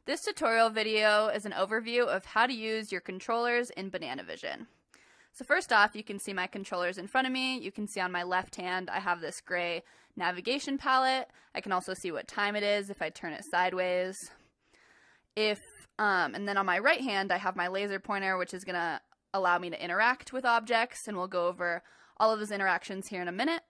This tutorial video is an overview of how to use your controllers in BananaVision. So first off, you can see my controllers in front of me. You can see on my left hand I have this gray navigation palette. I can also see what time it is if I turn it sideways. And then on my right hand I have my laser pointer, which is going to allow me to interact with objects, and we'll go over all of those interactions here in a minute.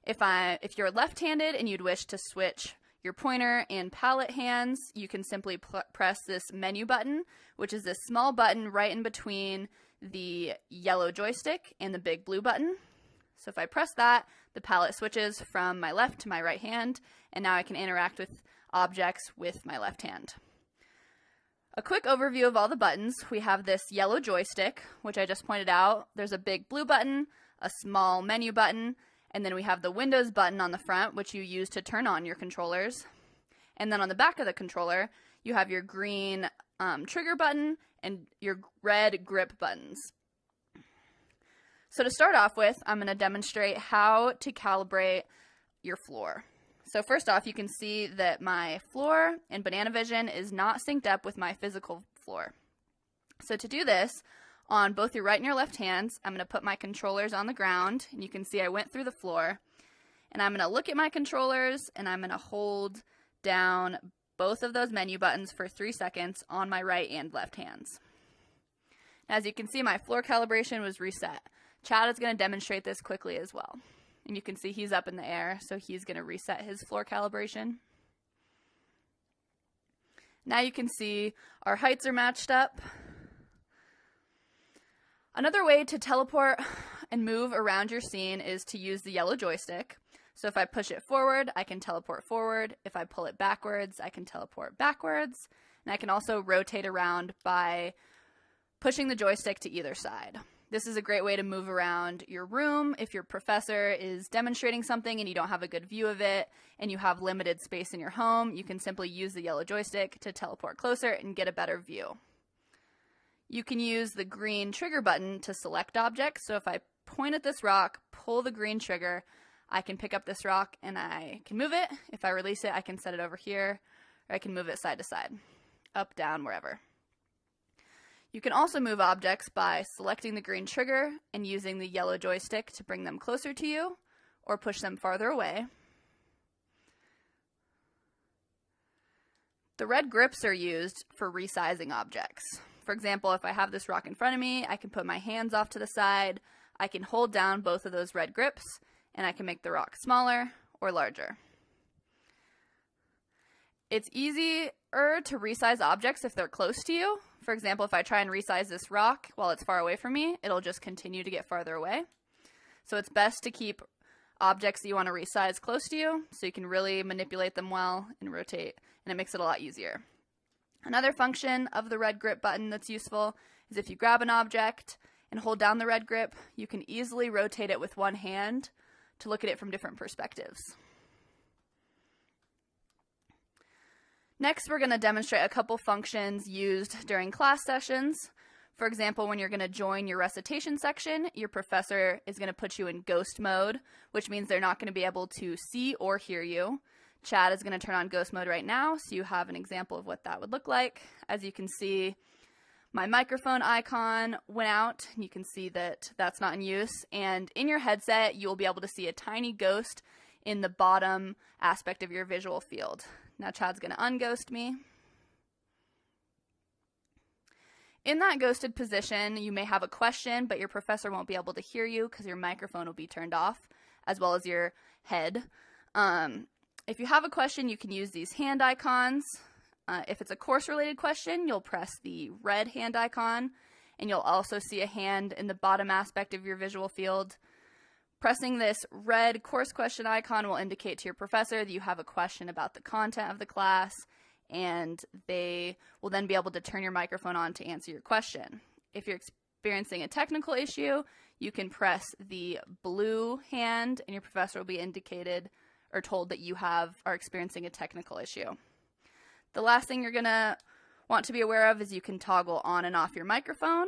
If you're left-handed and you'd wish to switch your pointer and palette hands, you can simply press this menu button, which is this small button right in between the yellow joystick and the big blue button. So if I press that, the palette switches from my left to my right hand, and now I can interact with objects with my left hand. A quick overview of all the buttons. We have this yellow joystick, which I just pointed out. There's a big blue button, a small menu button, and then we have the Windows button on the front, which you use to turn on your controllers. And then on the back of the controller, you have your green trigger button and your red grip buttons. So to start off with, I'm going to demonstrate how to calibrate your floor. So first off, you can see that my floor in BananaVision is not synced up with my physical floor. So to do this, on both your right and your left hands, I'm going to put my controllers on the ground, and you can see I went through the floor. And I'm going to look at my controllers, and I'm going to hold down both of those menu buttons for 3 seconds on my right and left hands. As you can see, my floor calibration was reset. Chad is going to demonstrate this quickly as well. And you can see he's up in the air, so he's going to reset his floor calibration. Now you can see our heights are matched up. Another way to teleport and move around your scene is to use the yellow joystick. So if I push it forward, I can teleport forward. If I pull it backwards, I can teleport backwards. And I can also rotate around by pushing the joystick to either side. This is a great way to move around your room if your professor is demonstrating something and you don't have a good view of it and you have limited space in your home. You can simply use the yellow joystick to teleport closer and get a better view. You can use the green trigger button to select objects. So if I point at this rock, pull the green trigger, I can pick up this rock and I can move it. If I release it, I can set it over here, or I can move it side to side, up, down, wherever. You can also move objects by selecting the green trigger and using the yellow joystick to bring them closer to you or push them farther away. The red grips are used for resizing objects. For example, if I have this rock in front of me, I can put my hands off to the side, I can hold down both of those red grips, and I can make the rock smaller or larger. It's easier to resize objects if they're close to you. For example, if I try and resize this rock while it's far away from me, it'll just continue to get farther away. So it's best to keep objects that you want to resize close to you so you can really manipulate them well and rotate, and it makes it a lot easier. Another function of the red grip button that's useful is if you grab an object and hold down the red grip, you can easily rotate it with one hand to look at it from different perspectives. Next, we're going to demonstrate a couple functions used during class sessions. For example, when you're going to join your recitation section, your professor is going to put you in ghost mode, which means they're not going to be able to see or hear you. Chad is going to turn on ghost mode right now, so you have an example of what that would look like. As you can see, my microphone icon went out. You can see that that's not in use. And in your headset, you will be able to see a tiny ghost in the bottom aspect of your visual field. Now Chad's going to unghost me. In that ghosted position, you may have a question, but your professor won't be able to hear you because your microphone will be turned off, as well as your head. If you have a question, you can use these hand icons. If it's a course-related question, you'll press the red hand icon, and you'll also see a hand in the bottom aspect of your visual field. Pressing this red course question icon will indicate to your professor that you have a question about the content of the class, and they will then be able to turn your microphone on to answer your question. If you're experiencing a technical issue, you can press the blue hand, and your professor will be indicated or told that you are experiencing a technical issue. The last thing you're going to want to be aware of is you can toggle on and off your microphone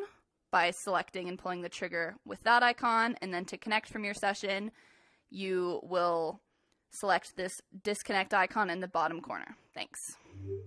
by selecting and pulling the trigger with that icon, and then to connect from your session, you will select this disconnect icon in the bottom corner. Thanks.